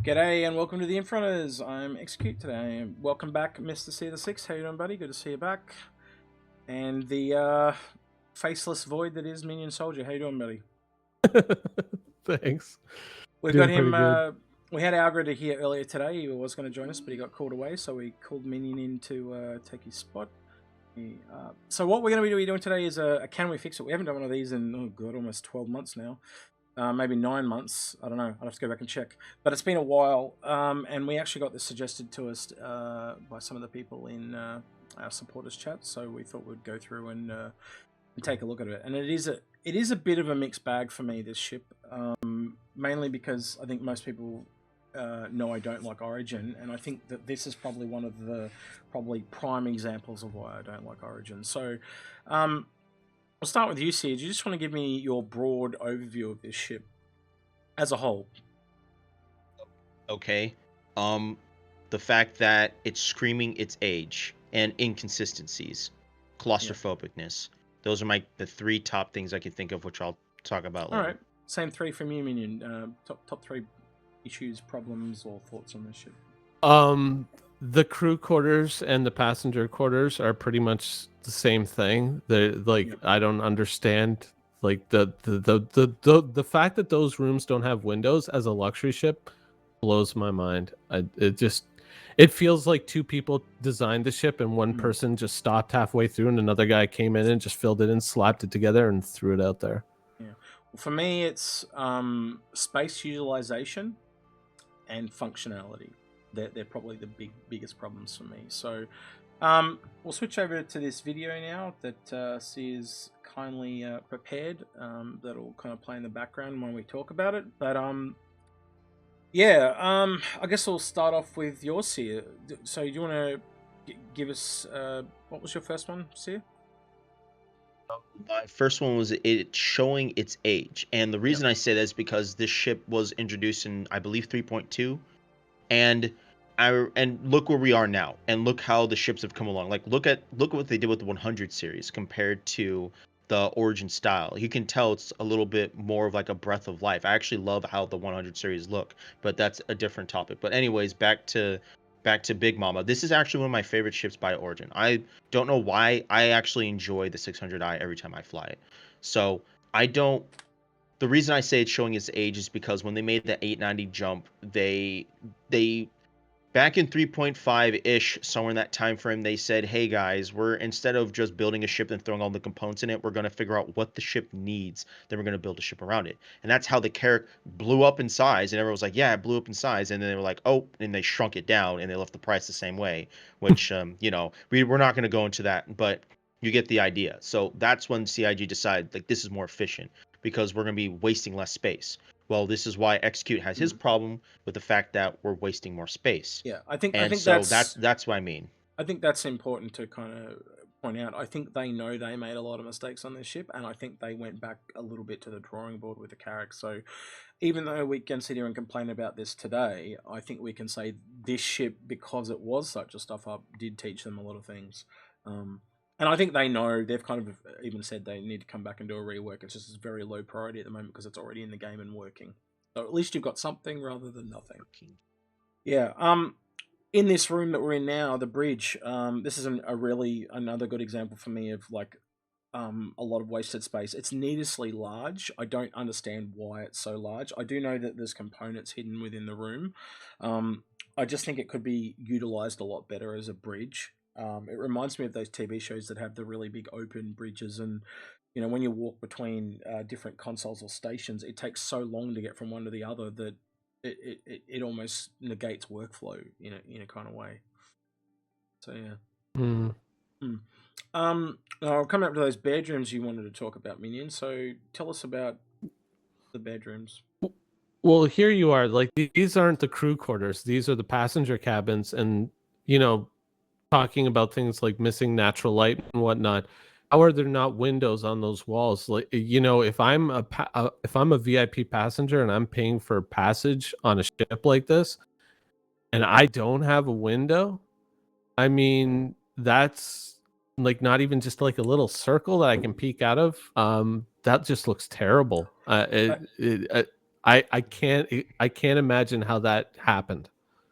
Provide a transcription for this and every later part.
G'day and welcome to the Inforunners. I'm Execute today. Welcome back, Mr. C6. How you doing, buddy? Good to see you back. And the faceless void that is MinionSoldier. How you doing, buddy? Thanks. We've got Doing him. pretty good. We had Algrid here earlier today. He was going to join us, but he got called away, so we called Minion in to take his spot. So what we're going to be doing today is a Can We Fix It? We haven't done one of these in, oh god, almost 12 months now. Maybe 9 months. I don't know. I'll have to go back and check. But it's been a while, and we actually got this suggested to us by some of the people in our supporters chat. So we thought we'd go through and take a look at it. And it is a bit of a mixed bag for me, this ship, mainly because I think most people know I don't like Origin, and I think that this is probably one of the prime examples of why I don't like Origin. So. I'll start with you, Sia. Do you just want to give me your broad overview of this ship as a whole? Okay. The fact that it's screaming its age and inconsistencies, claustrophobicness. Those are the 3 top things I can think of, which I'll talk about later. All right. Same 3 from you, Minion. Top 3 issues, problems, or thoughts on this ship. The crew quarters and the passenger quarters are pretty much the same thing. They're like, yep. I don't understand like the fact that those rooms don't have windows as a luxury ship blows my mind. It feels like 2 people designed the ship and one person just stopped halfway through and another guy came in and just filled it in, slapped it together, and threw it out there. Yeah. Well, for me, it's space utilization and functionality. They're probably the biggest problems for me. So we'll switch over to this video now that Sia's kindly prepared. That'll kind of play in the background when we talk about it. But yeah, I guess we'll start off with your Sia. So do you want to give us what was your first one, Sia? My first one was it showing its age, and the reason I say that is because this ship was introduced in, I believe, 3.2. And look where we are now, and look how the ships have come along. Like look at what they did with the 100 series compared to the Origin style. You can tell it's a little bit more of like a breath of life. I actually love how the 100 series look, but that's a different topic. But anyways, back to Big Mama. This is actually one of my favorite ships by Origin. I don't know why. I actually enjoy the 600i every time I fly it. So the reason I say it's showing its age is because when they made the 890 jump, they back in 3.5-ish, somewhere in that time frame, they said, hey guys, we're, instead of just building a ship and throwing all the components in it, we're going to figure out what the ship needs, then we're going to build a ship around it. And that's how the character blew up in size, and everyone was like, yeah, it blew up in size, and then they were like, oh, and they shrunk it down, and they left the price the same way, which, you know, we're not going to go into that, but you get the idea. So that's when CIG decided, like, this is more efficient, because we're going to be wasting less space. Well, this is why Execute has his problem with the fact that we're wasting more space. Yeah, I think that's what I mean. I think that's important to kind of point out. I think they know they made a lot of mistakes on this ship, and I think they went back a little bit to the drawing board with the Carrack. So even though we can sit here and complain about this today, I think we can say this ship, because it was such a stuff up, did teach them a lot of things. And I think they know, they've kind of even said they need to come back and do a rework. It's just very low priority at the moment because it's already in the game and working. So at least you've got something rather than nothing. Yeah. In this room that we're in now, the bridge, this is another good example for me of like a lot of wasted space. It's needlessly large. I don't understand why it's so large. I do know that there's components hidden within the room. I just think it could be utilized a lot better as a bridge. It reminds me of those TV shows that have the really big open bridges, and you know, when you walk between different consoles or stations, it takes so long to get from one to the other that it almost negates workflow in a kind of way. So yeah. I'll come up to those bedrooms you wanted to talk about, Minion. So tell us about the bedrooms. Well, here you are. Like, these aren't the crew quarters; these are the passenger cabins, and you know, talking about things like missing natural light and whatnot. How are there not windows on those walls? Like, you know, if I'm a VIP passenger and I'm paying for passage on a ship like this, and I don't have a window, I mean, that's like not even just like a little circle that I can peek out of. That just looks terrible. I can't imagine how that happened.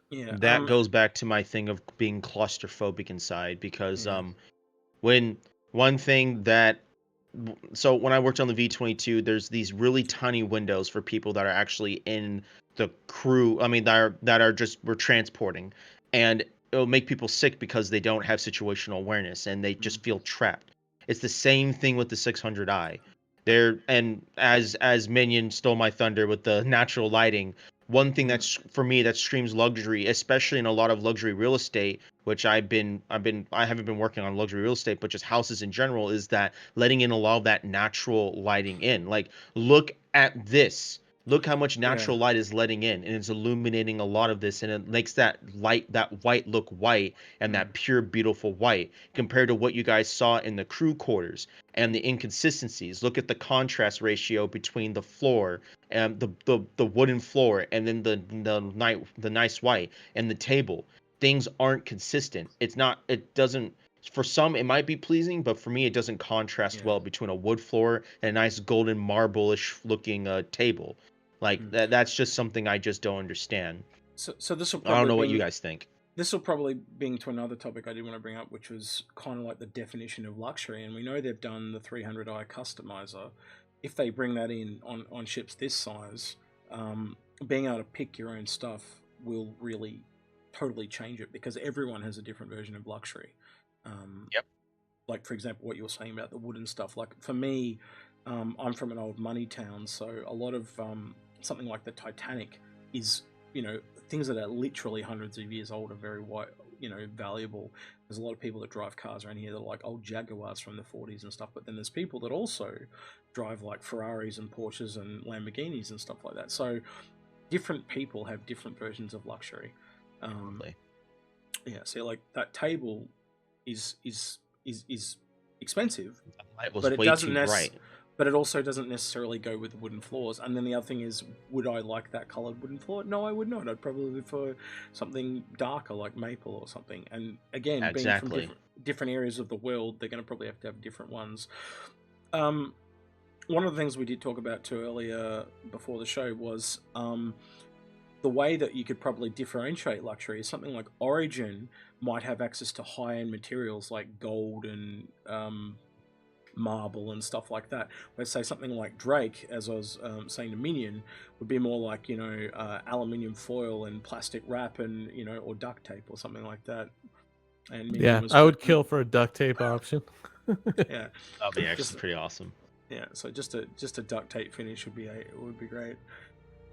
Yeah. That goes back to my thing of being claustrophobic inside because Yeah. when one thing that so when I worked on the V22, there's these really tiny windows for people that are actually in the crew. I mean, that are just we're transporting, and it'll make people sick because they don't have situational awareness and they just feel trapped. It's the same thing with the 600i. There and as Minion stole my thunder with the natural lighting. One thing that's for me that streams luxury, especially in a lot of luxury real estate, which I haven't been working on luxury real estate, but just houses in general, is that letting in a lot of that natural lighting in. Like, look at this. Look how much Yeah. natural light is letting in, and it's illuminating a lot of this, and it makes that light, that white look white, and that pure, beautiful white, compared to what you guys saw in the crew quarters and the inconsistencies. Look at the contrast ratio between the floor and the wooden floor, and then the nice white and the table. Things aren't consistent. It doesn't, for some it might be pleasing, but for me it doesn't contrast well between a wood floor and a nice golden marble-ish looking table. Like that's just something I just don't understand. So this will I don't know what you probably guys think. this will probably bring to another topic I did want to bring up, which was kind of like the definition of luxury. And we know they've done the 300i customizer. If they bring that in on ships this size, being able to pick your own stuff will really totally change it, because everyone has a different version of luxury. Yep. Like, for example, what you were saying about the wooden stuff. Like, for me, I'm from an old money town, so a lot of something like the Titanic is, things that are literally hundreds of years old are very valuable. There's a lot of people that drive cars around here that are like old Jaguars from the 40s and stuff, but then there's people that also drive like Ferraris and Porsches and Lamborghinis and stuff like that. So different people have different versions of luxury. Yeah, so like that table is expensive, The light was but it way doesn't too bright. but it also doesn't necessarily go with wooden floors. And then the other thing is, would I like that colored wooden floor? No, I would not. I'd probably prefer something darker, like maple or something. And again, being from Exactly. different areas of the world, they're going to probably have to have different ones. One of the things we did talk about too earlier before the show was the way that you could probably differentiate luxury is something like Origin might have access to high-end materials like gold and marble and stuff like that. Let's say something like Drake, as I was saying to Minion, would be more like, aluminium foil and plastic wrap and, or duct tape or something like that. And Minion was I would kill for a duct tape option. yeah, That'd be actually just pretty awesome. yeah. So just a duct tape finish would be great.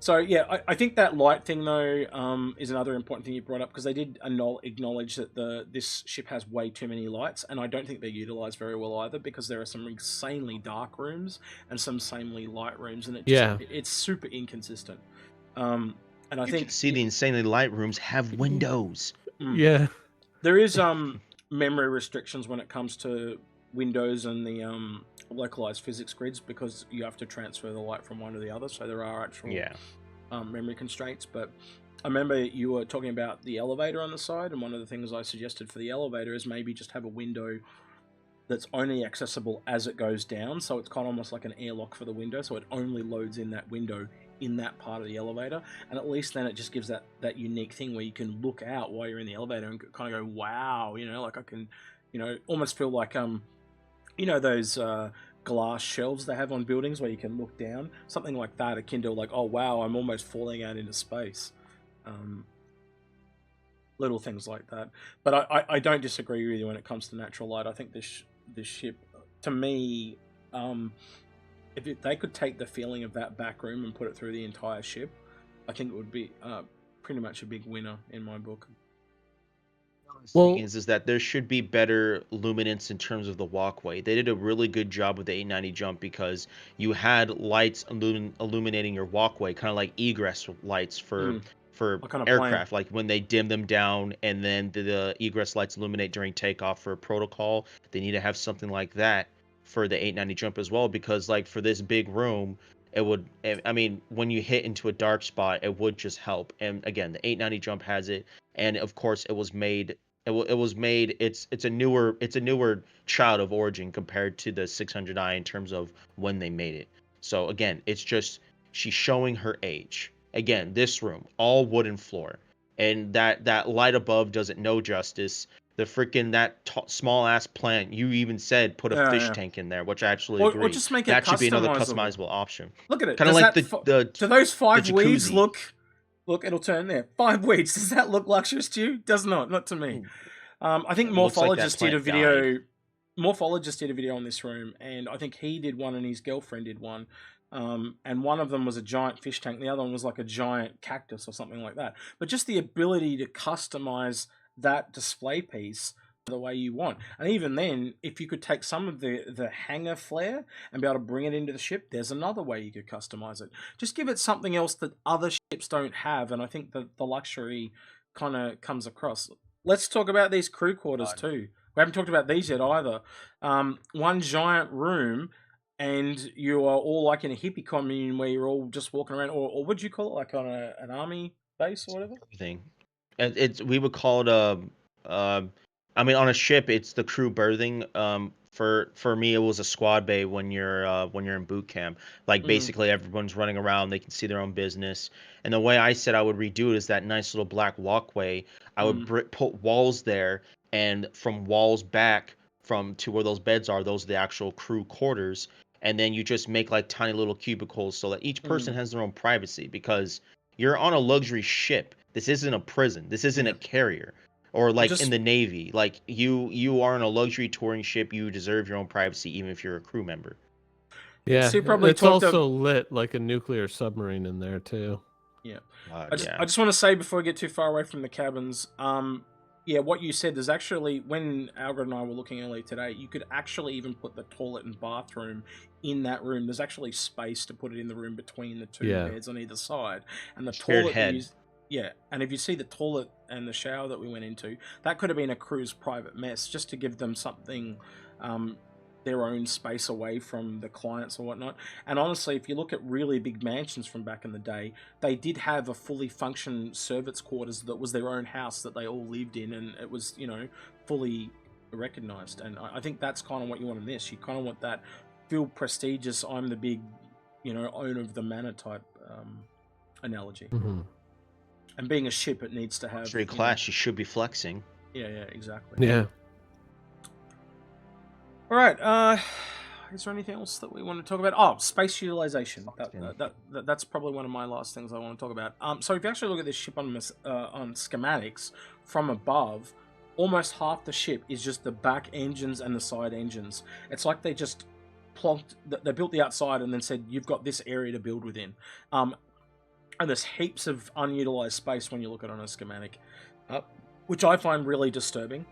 So yeah, I think that light thing though is another important thing you brought up, because they did acknowledge that this ship has way too many lights, and I don't think they're utilized very well either, because there are some insanely dark rooms and some insanely light rooms, and it's super inconsistent. And I You think can see the insanely light rooms have windows. Yeah. there is memory restrictions when it comes to Windows and the localized physics grids, because you have to transfer the light from one to the other, so there are actual memory constraints. But I remember you were talking about the elevator on the side, and one of the things I suggested for the elevator is maybe just have a window that's only accessible as it goes down, so it's kind of almost like an airlock for the window, so it only loads in that window in that part of the elevator, and at least then it just gives that unique thing where you can look out while you're in the elevator and kind of go, wow, like I can, almost feel like those glass shelves they have on buildings where you can look down, something like that, akin to like, oh wow, I'm almost falling out into space. Little things like that. But I don't disagree with you when it comes to natural light. I think this ship, to me, if they could take the feeling of that back room and put it through the entire ship, I think it would be pretty much a big winner in my book. Well, Is that there should be better luminance in terms of the walkway. They did a really good job with the 890 jump, because you had lights illuminating your walkway, kind of like egress lights for aircraft, like when they dim them down, and then the egress lights illuminate during takeoff for protocol. They need to have something like that for the 890 jump as well, because like for this big room, it would, I mean, when you hit into a dark spot, it would just help. And again, the 890 jump has it, and of course it was made it's a newer child of Origin compared to the 600i in terms of when they made it. So again, it's just she's showing her age. Again, this room, all wooden floor, and that light above does it no justice. The freaking small ass plant, you even said put a Yeah, fish yeah. tank in there, which I absolutely Or agree. just make it That should be another customizable. customizable option. Look at it. Kind of Does like that do those 5 weeds jacuzzi. look? It'll turn there. 5 weeds. Does that look luxurious to you? Does not to me. I think It looks like that Morphologist did a plant video. died. Morphologist did a video on this room, and I think he did one, and his girlfriend did one. And one of them was a giant fish tank. The other one was like a giant cactus or something like that. But just the ability to customize that display piece the way you want. And even then, if you could take some of the hanger flare and be able to bring it into the ship, there's another way you could customize it. Just give it something else that other ships don't have, and I think that the luxury kind of comes across. Let's talk about these crew quarters too. We haven't talked about these yet either. One giant room, and you are all like in a hippie commune where you're all just walking around, or what do you call it, like on an army base or whatever? Everything. We would call it I mean, on a ship, it's the crew berthing. For me, it was a squad bay when you're in boot camp. Like basically, everyone's running around; they can see their own business. And the way I said I would redo it is that nice little black walkway. I would put walls there, and from walls back to where those beds are, those are the actual crew quarters. And then you just make like tiny little cubicles so that each person has their own privacy, because you're on a luxury ship. This isn't a prison. This isn't a carrier. Or like in the Navy, like you are on a luxury touring ship. You deserve your own privacy, even if you're a crew member. Yeah, so probably it's also lit like a nuclear submarine in there too. Yeah, I just want to say before we get too far away from the cabins, yeah, what you said, there's actually, when Algrid and I were looking earlier today, you could actually even put the toilet and bathroom in that room. There's actually space to put it in the room between the two beds on either side, and the toilet head. Yeah, and if you see the toilet and the shower that we went into, that could have been a crew's private mess, just to give them something, their own space away from the clients or whatnot. And honestly, if you look at really big mansions from back in the day, they did have a fully functioning servants' quarters that was their own house that they all lived in, and it was, you know, fully recognized. And I think that's kind of what you want in this. You kind of want that feel prestigious, I'm the big, you know, owner of the manor type analogy. And being a ship, it needs to have luxury class. You should be flexing. Yeah, exactly. Yeah. All right. Is there anything else that we want to talk about? Oh, space utilization. That's probably one of my last things I want to talk about. So if you actually look at this ship on schematics from above, almost half the ship is just the back engines and the side engines. It's like they just they built the outside and then said, you've got this area to build within. And there's heaps of unutilized space when you look at it on a schematic, which I find really disturbing.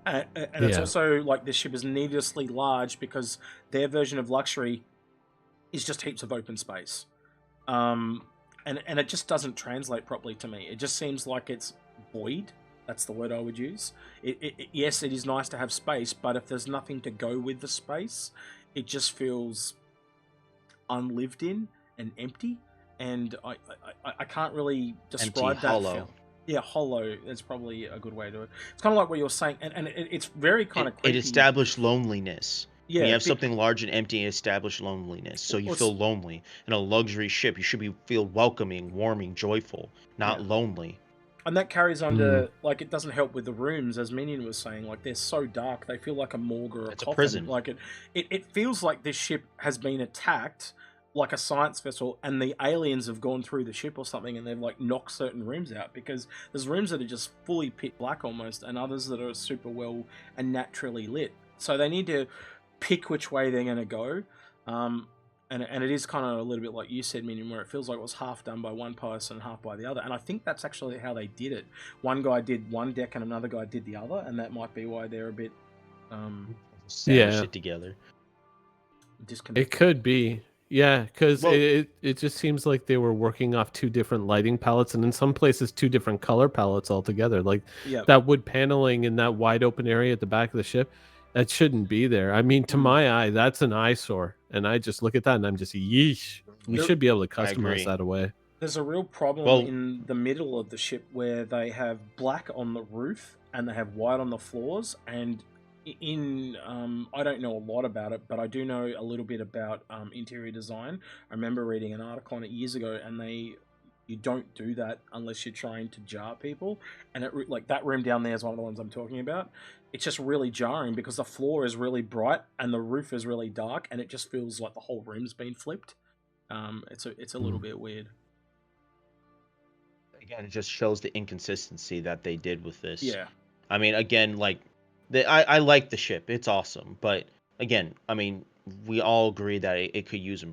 And it's also like this ship is needlessly large because their version of luxury is just heaps of open space. And it just doesn't translate properly to me. It just seems like it's void. That's the word I would use. Yes, it is nice to have space, but if there's nothing to go with the space, it just feels unlived in and empty. And I can't really describe that. Hollow. Yeah, hollow is probably a good way to do it. It's kind of like what you're saying, and it's very kind of creepy. It established loneliness. Yeah, when you have something large and empty, it established loneliness. So you feel lonely. In a luxury ship, you should feel welcoming, warming, joyful, not lonely. And that carries on to, like, it doesn't help with the rooms, as Minion was saying. Like, they're so dark, they feel like a morgue or a coffin. A prison. Like, it feels like this ship has been attacked like a science vessel, and the aliens have gone through the ship or something, and they've like knocked certain rooms out, because there's rooms that are just fully pitch black almost, and others that are super well and naturally lit. So they need to pick which way they're going to go. And it is kind of a little bit like you said, Minion, where it feels like it was half done by one person, half by the other. And I think that's actually how they did it. One guy did one deck and another guy did the other, and that might be why they're a bit it together. It could be. Yeah, because it just seems like they were working off two different lighting palettes, and in some places two different color palettes altogether. Like that wood paneling in that wide open area at the back of the ship, that shouldn't be there. I mean, to my eye, that's an eyesore, and I just look at that and I'm just yeesh. We should be able to customize that away. There's a real problem in the middle of the ship where they have black on the roof and they have white on the floors, and I don't know a lot about it, but I do know a little bit about interior design. I remember reading an article on it years ago, and you don't do that unless you're trying to jar people. And like that room down there is one of the ones I'm talking about. It's just really jarring because the floor is really bright and the roof is really dark, and it just feels like the whole room's been flipped. It's a little bit weird. Again, it just shows the inconsistency that they did with this. Yeah. I mean, again, like I like the ship. It's awesome, but again, I mean, we all agree that it can use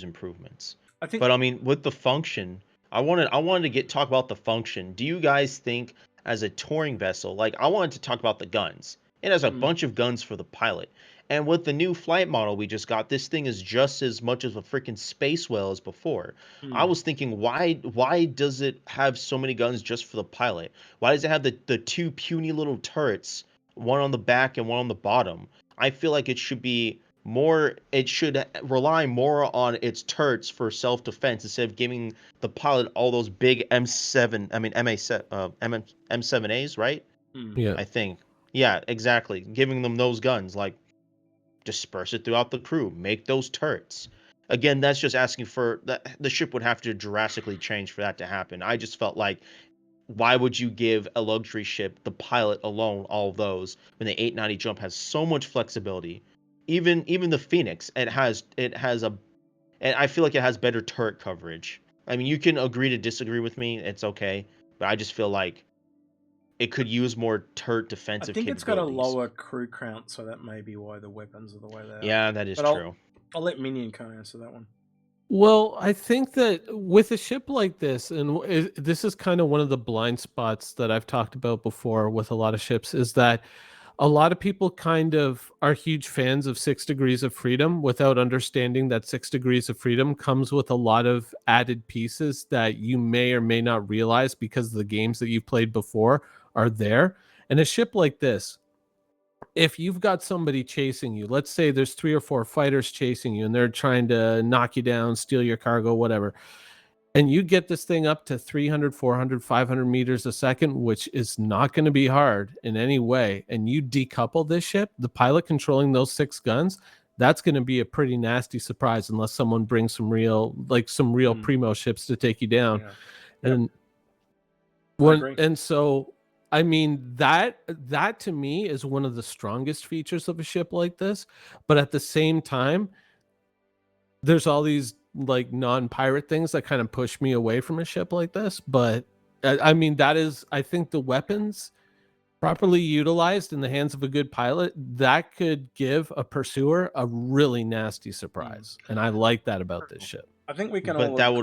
improvements. I think. But I mean, with the function, I wanted to talk about the function. Do you guys think as a touring vessel, like I wanted to talk about the guns. It has a bunch of guns for the pilot. And with the new flight model we just got, this thing is just as much of a freaking space whale as before. I was thinking, why does it have so many guns just for the pilot? Why does it have the two puny little turrets, one on the back and one on the bottom? I feel like it should rely more on its turrets for self-defense instead of giving the pilot all those big M7As, right? Yeah. I think. Yeah, exactly. Giving them those guns, like disperse it throughout the crew, make those turrets. Again, that's just asking for that. The ship would have to drastically change for that to happen. I just felt like, why would you give a luxury ship, the pilot alone, all of those when the 890 jump has so much flexibility? Even the Phoenix, it has a, and I feel like it has better turret coverage. I mean, you can agree to disagree with me. It's okay, but I just feel like it could use more turret I defensive think it's got a capabilities. lower crew count, so that may be why the weapons are the way they are. Yeah, that is But true. I'll let Minion kind of answer that one. Well, I think that with a ship like this, and this is kind of one of the blind spots that I've talked about before with a lot of ships, is that a lot of people kind of are huge fans of 6 Degrees of Freedom without understanding that 6 Degrees of Freedom comes with a lot of added pieces that you may or may not realize because the games that you've played before are there. And a ship like this, if you've got somebody chasing you, let's say there's 3 or 4 fighters chasing you and they're trying to knock you down, steal your cargo, whatever, and you get this thing up to 300, 400, 500 meters a second, which is not going to be hard in any way, and you decouple this ship, the pilot controlling those 6 guns, that's going to be a pretty nasty surprise unless someone brings some real primo ships to take you down. Yeah. And I agree. and so I mean that to me is one of the strongest features of a ship like this, but at the same time there's all these like non-pirate things that kind of push me away from a ship like this. But I mean, that is, I think the weapons properly utilized in the hands of a good pilot, that could give a pursuer a really nasty surprise. And I like that about this ship. I think we can But all that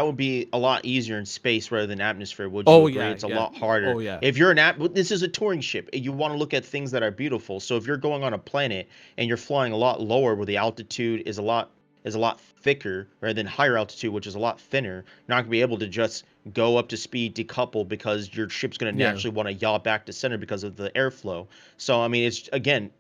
would be a lot easier in space rather than atmosphere. Would you agree? It's a lot harder. Oh yeah. If you're this is a touring ship. You want to look at things that are beautiful. So if you're going on a planet and you're flying a lot lower, where the altitude is a lot thicker, rather than higher altitude, which is a lot thinner, you're not gonna be able to just go up to speed, decouple, because your ship's gonna naturally want to yaw back to center because of the airflow. So I mean,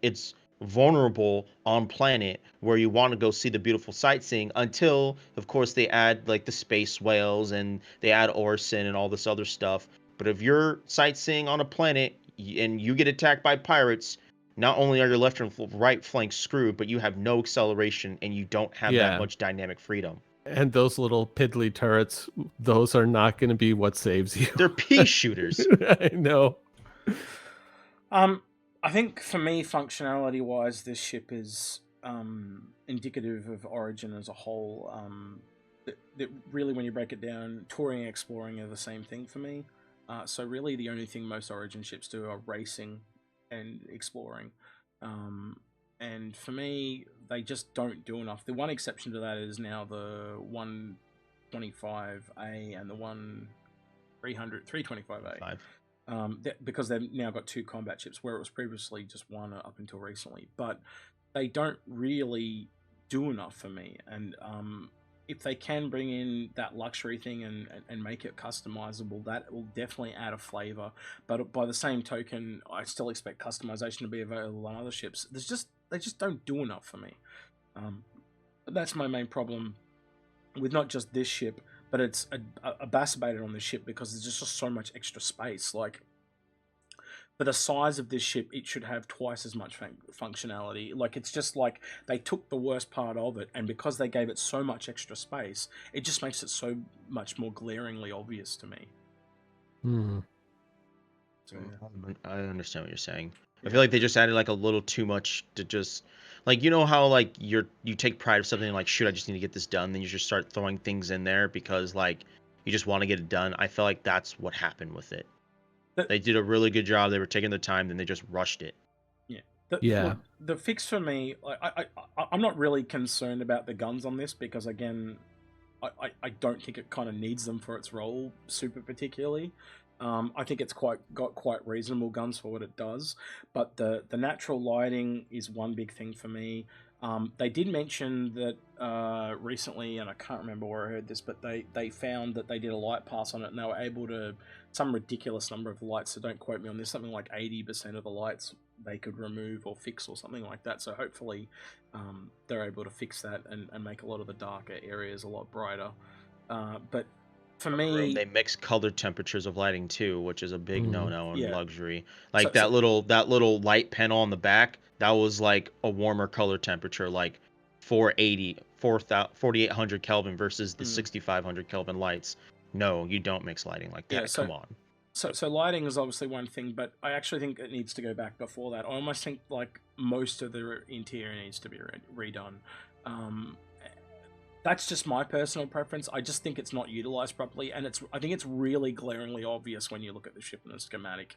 it's vulnerable on planet where you want to go see the beautiful sightseeing, until of course they add like the space whales and they add Orson and all this other stuff. But if you're sightseeing on a planet and you get attacked by pirates, not only are your left and right flanks screwed, but you have no acceleration and you don't have that much dynamic freedom. And those little piddly turrets, those are not going to be what saves you. They're pea shooters. I know. I think for me, functionality wise, this ship is indicative of Origin as a whole. That really, when you break it down, touring and exploring are the same thing for me. So really, the only thing most Origin ships do are racing and exploring. And for me, they just don't do enough. The one exception to that is now the 125A and the 325A. Because they've now got 2 combat ships, where it was previously just 1 up until recently. But they don't really do enough for me. And if they can bring in that luxury thing and make it customizable, that will definitely add a flavor. But by the same token, I still expect customization to be available on other ships. They just don't do enough for me. That's my main problem with not just this ship, but it's exacerbated on the ship because there's just so much extra space. Like, for the size of this ship, it should have twice as much functionality. Like, it's just like they took the worst part of it, and because they gave it so much extra space, it just makes it so much more glaringly obvious to me. So, yeah. I understand what you're saying. I Yeah. feel like they just added like a little too much to just like, you know how like you take pride of something and like, shoot, I just need to get this done, then you just start throwing things in there because like you just want to get it done. I feel like that's what happened with it. They did a really good job. They were taking their time, then they just rushed it. Yeah. The fix for me, I'm not really concerned about the guns on this because, again, I don't think it kind of needs them for its role super particularly. I think it's got quite reasonable guns for what it does, but the natural lighting is one big thing for me. They did mention that recently, and I can't remember where I heard this, but they found that they did a light pass on it, and they were able to, some ridiculous number of lights, so don't quote me on this, something like 80% of the lights they could remove or fix or something like that. So hopefully they're able to fix that and make a lot of the darker areas a lot brighter. But for me, they mix colored temperatures of lighting too, which is a big no-no in yeah. luxury. Like that little light panel on the back, that was like a warmer color temperature, like 4800 Kelvin versus the 6500 Kelvin lights. No, you don't mix lighting like that. Yeah, Come on. So lighting is obviously one thing, but I actually think it needs to go back before that. I almost think like most of the interior needs to be redone. That's just my personal preference. I just think it's not utilized properly, and I think it's really glaringly obvious when you look at the ship and the schematic.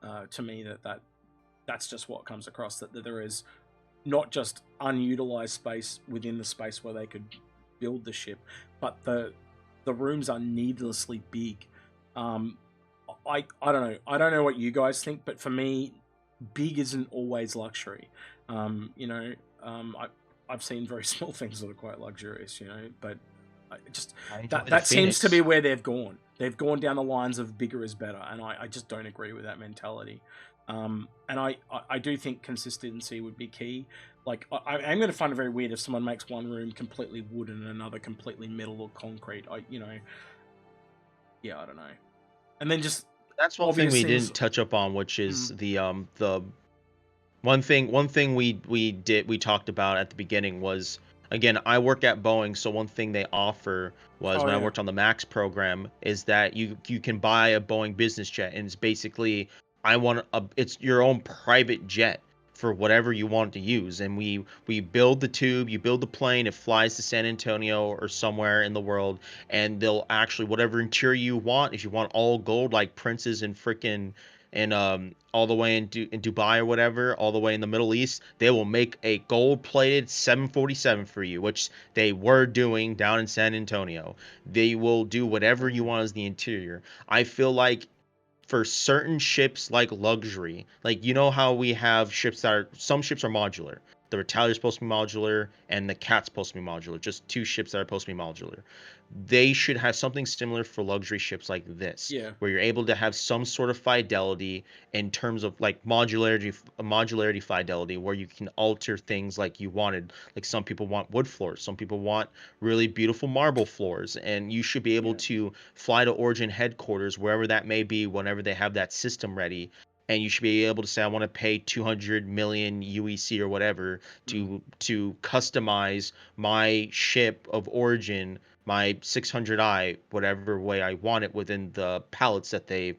To me, that's just what comes across, that there is not just unutilized space within the space where they could build the ship, but the rooms are needlessly big. I don't know. I don't know what you guys think, but for me, big isn't always luxury. I've seen very small things that are quite luxurious, but that seems to be where they've gone. They've gone down the lines of bigger is better, and I just don't agree with that mentality. And I do think consistency would be key. Like, I'm going to find it very weird if someone makes one room completely wood and another completely metal or concrete. I don't know. And then just that's one thing we didn't touch up on, which is the one thing we talked about at the beginning was, again, I work at Boeing, so one thing they offer was I worked on the MAX program is that you can buy a Boeing business jet, and it's basically it's your own private jet for whatever you want to use, and we build the tube, you build the plane, it flies to San Antonio or somewhere in the world, and they'll actually, whatever interior you want, if you want all gold like princes and frickin' and all the way in Dubai or whatever, all the way in the Middle East, they will make a gold-plated 747 for you, which they were doing down in San Antonio. They will do whatever you want as the interior. I feel like for certain ships like luxury, like, you know how we have ships that are, some ships are modular. The Retaliator's supposed to be modular and the Cat's supposed to be modular, just two ships that are supposed to be modular. They should have something similar for luxury ships like this, where you're able to have some sort of fidelity in terms of like modularity fidelity, where you can alter things like you wanted. Like, some people want wood floors, some people want really beautiful marble floors, and you should be able to fly to Origin headquarters, wherever that may be, whenever they have that system ready, and you should be able to say, I want to pay 200 million UEC or whatever to customize my ship of Origin, my 600i, whatever way I want it, within the palettes that they've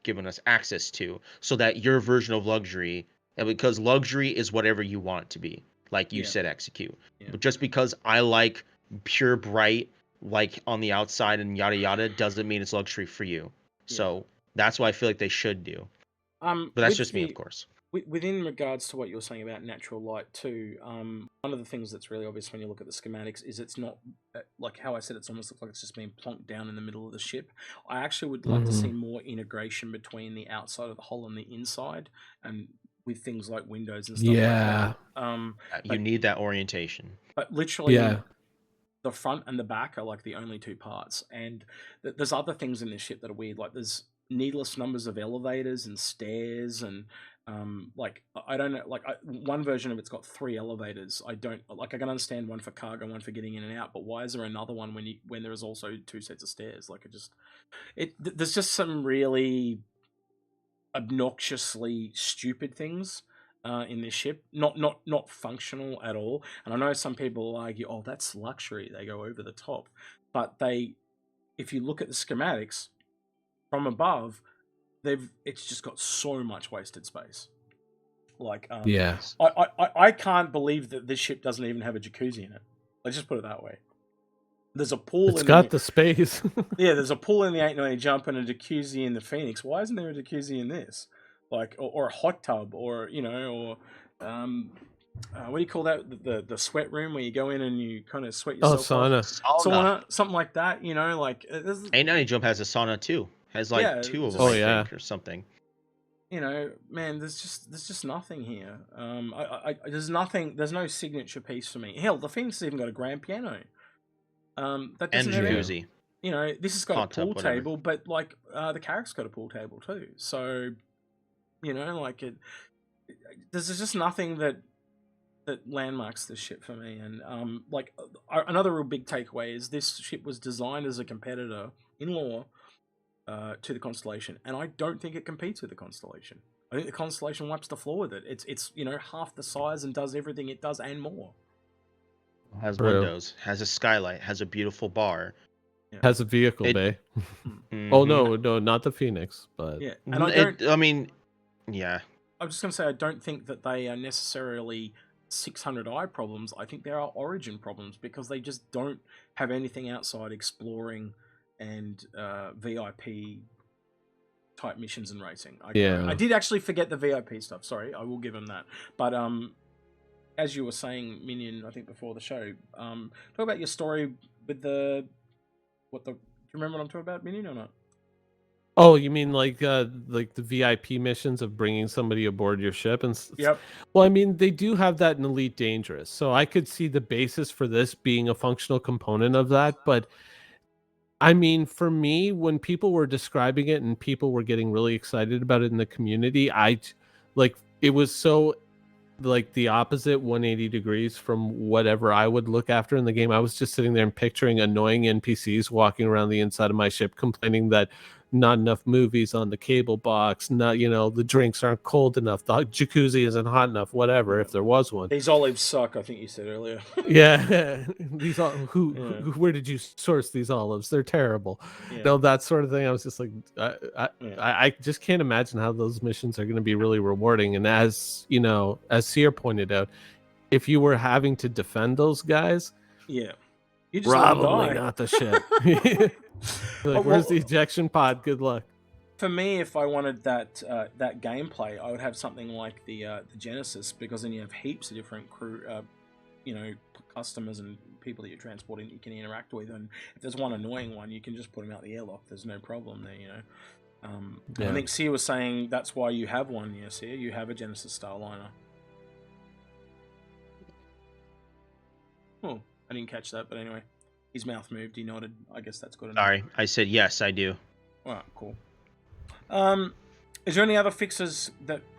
given us access to, so that your version of luxury, and because luxury is whatever you want it to be, like you said, execute. But just because I like pure bright, like on the outside and yada yada, doesn't mean it's luxury for you. So that's what I feel like they should do. But that's just me, of course. Within regards to what you're saying about natural light too, one of the things that's really obvious when you look at the schematics is it's not, like how I said, it's almost like it's just been plonked down in the middle of the ship. I actually would like to see more integration between the outside of the hull and the inside, and with things like windows and stuff like that. You need that orientation. But literally, the front and the back are like the only two parts, and there's other things in this ship that are weird. Like, there's needless numbers of elevators and stairs, and like, I don't know, like, one version of it's got 3 elevators. I can understand one for cargo, one for getting in and out, but why is there another one when there is also 2 sets of stairs? Like, there's just some really obnoxiously stupid things in this ship. Not functional at all. And I know some people argue, oh, that's luxury. They go over the top. But if you look at the schematics from above, it's just got so much wasted space. Like, Yeah. I can't believe that this ship doesn't even have a jacuzzi in it. Let's just put it that way. There's a pool. It's got the space. Yeah, there's a pool in the 890 Jump and a jacuzzi in the Phoenix. Why isn't there a jacuzzi in this? Like, or a hot tub, or what do you call that? The sweat room where you go in and you kind of sweat yourself. Sauna, something like that. Like 890 Jump has a sauna too. Has like two of them, I think, or something. Man, there's just nothing here. There's nothing. There's no signature piece for me. Hell, the Phoenix has even got a grand piano. That doesn't have jacuzzi. This has got Hot a pool tub, table, but like the Carrack's got a pool table too. So, like there's just nothing that landmarks this ship for me. And another real big takeaway is this ship was designed as a competitor in lore to the Constellation, and I don't think it competes with the Constellation. I think the Constellation wipes the floor with it. It's half the size and does everything it does and more. Has windows, has a skylight, has a beautiful bar, has a vehicle bay. Mm-hmm. Oh no, not the Phoenix, but yeah. And I'm just gonna say I don't think that they are necessarily 600i problems. I think there are Origin problems because they just don't have anything outside exploring and VIP type missions and racing. I did actually forget the VIP stuff. Sorry, I will give them that. But as you were saying, Minion, I think before the show, talk about your story with do you remember what I'm talking about, Minion, or not? Oh, you mean like the VIP missions of bringing somebody aboard your ship? And yep. Well, I mean, they do have that in Elite Dangerous, so I could see the basis for this being a functional component of that. But I mean, for me, when people were describing it and people were getting really excited about it in the community, it was so like the opposite 180 degrees from whatever I would look after in the game. I was just sitting there and picturing annoying NPCs walking around the inside of my ship complaining that not enough movies on the cable box, the drinks aren't cold enough, the jacuzzi isn't hot enough, whatever, if there was one. These olives suck, I think you said earlier. Yeah. Where did you source these olives? They're terrible. Yeah. That sort of thing. I was just like, I just can't imagine how those missions are going to be really rewarding. And as Seer pointed out, if you were having to defend those guys, you just probably not the ship. Where's the ejection pod? Good luck. For me, if I wanted that gameplay, I would have something like the Genesis, because then you have heaps of different crew, customers and people that you're transporting that you can interact with. And if there's one annoying one, you can just put them out the airlock. There's no problem there. I think Seer was saying that's why you have one. Yeah, Seer, you have a Genesis Starliner. Oh, I didn't catch that, but anyway. His mouth moved. He nodded. I guess that's good enough. Sorry, I said yes, I do. Alright, cool. Is there any other fixes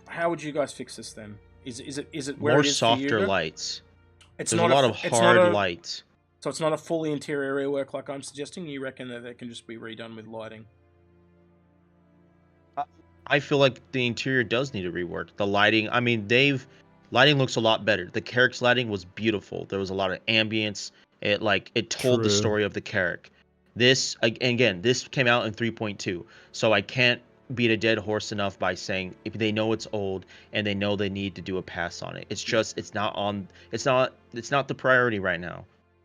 how would you guys fix this then? Is it where more it is softer for you? lights? There's a lot of hard lights. So it's not a fully interior rework like I'm suggesting? You reckon that it can just be redone with lighting? I feel like the interior does need a rework. The lighting, I mean, lighting looks a lot better. The Carrack's lighting was beautiful. There was a lot of ambience. It told the story of the Carrack. This again, this came out in 3.2, so I can't beat a dead horse enough by saying if they know it's old and they know they need to do a pass on it. It's not the priority right now.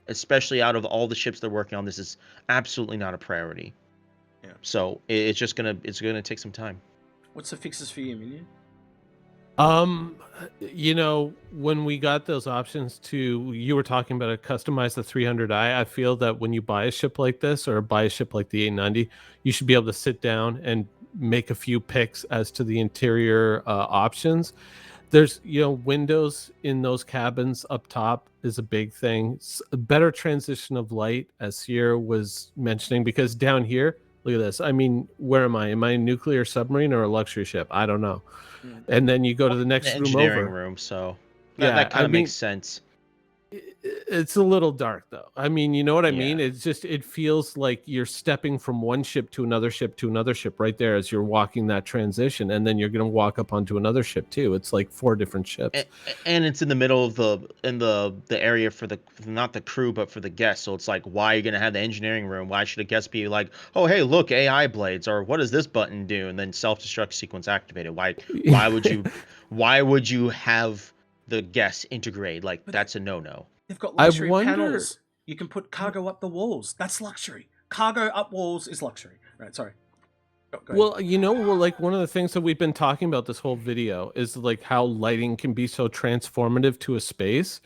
Especially out of all the ships they're working on, this is absolutely not a priority. Yeah. So it's gonna take some time. What's the fixes for you, Minion? When we got those options you were talking about customize the 300i, I feel that when you buy a ship like this or buy a ship like the 890, you should be able to sit down and make a few picks as to the interior options. There's, windows in those cabins up top is a big thing. A better transition of light, as Sierra was mentioning, because down here, look at this. I mean, where am I? Am I a nuclear submarine or a luxury ship? I don't know. And then you go to the next room over. Room, so that kind of makes sense. It's a little dark though. I mean, you know what I mean? Yeah. It's just, it feels like you're stepping from one ship to another ship to another ship right there as you're walking that transition, and then you're going to walk up onto another ship too. It's like 4 different ships. And it's in the middle of the area for the, not the crew but for the guests. So it's like, why are you gonna have the engineering room? Why should a guest be like, oh hey, look, AI blades, or what does this button do? And then self-destruct sequence activated. Why would you have the guests integrate? Like, that's a no-no. They've got I luxury wonder. panels. You can put cargo up the walls. That's luxury. Cargo up walls is luxury. Right, sorry. Go ahead. Well, you know, like one of the things that we've been talking about this whole video is like how lighting can be so transformative to a space.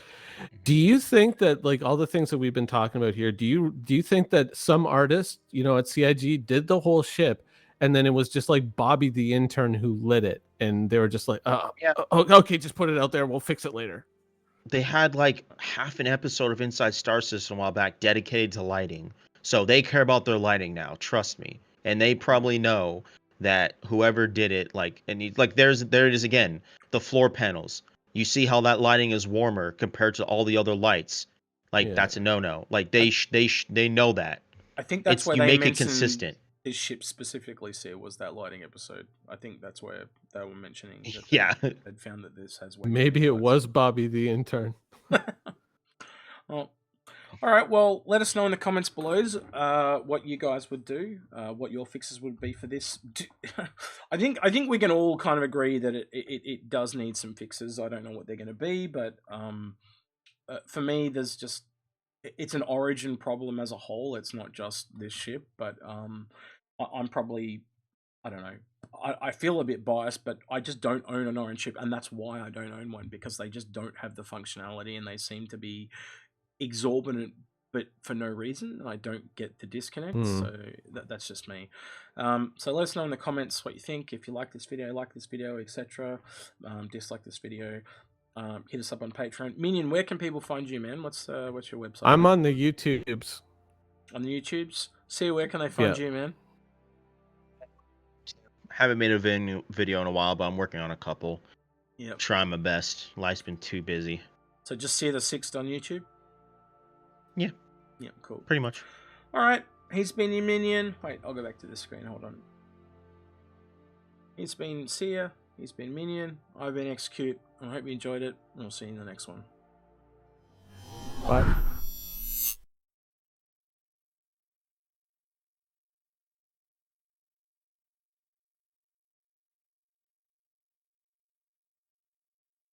Do you think that, like, all the things that we've been talking about here, do you think that some artists, you know, at CIG did the whole ship, and then it was just like Bobby the intern who lit it, and they were just like, Yeah. okay, just put it out there, we'll fix it later. They had like half an episode of Inside Star System a while back dedicated to lighting. So they care about their lighting now, trust me. And they probably know that whoever did it, like, and like there it is again, the floor panels. You see how that lighting is warmer compared to all the other lights. Like, Yeah. that's a no-no. Like, they know that. I think that's where you they make it mentioned consistent. his ship specifically, Sir, was that lighting episode. I think that's where they were mentioning that Yeah. they'd found that this has way Maybe it more was Bobby the intern. Oh. All right, well, let us know in the comments below what you guys would do, what your fixes would be for this. I think we can all kind of agree that it does need some fixes. I don't know what they're going to be, but for me, there's just, it's an origin problem as a whole. It's not just this ship, but I'm probably, I don't know, I feel a bit biased, but I just don't own an orange ship, and that's why I don't own one, because they just don't have the functionality, and they seem to be exorbitant, but for no reason. I don't get the disconnect, so that's just me. So let us know in the comments what you think. If you like this video, etc. Dislike this video. Hit us up on Patreon. Minion, where can people find you, man? What's your website? I'm on the YouTubes. On the YouTubes. See, where can they find you, man? Haven't made a video in a while, but I'm working on a couple. Yep. Trying my best. Life's been too busy. So just see the Sixth on YouTube? Yeah. Yeah, cool. Pretty much. Alright, he's been your Minion. Wait, I'll go back to this screen, hold on. He's been Sia, he's been Minion, I've been Execute. I hope you enjoyed it, and we'll see you in the next one. Bye.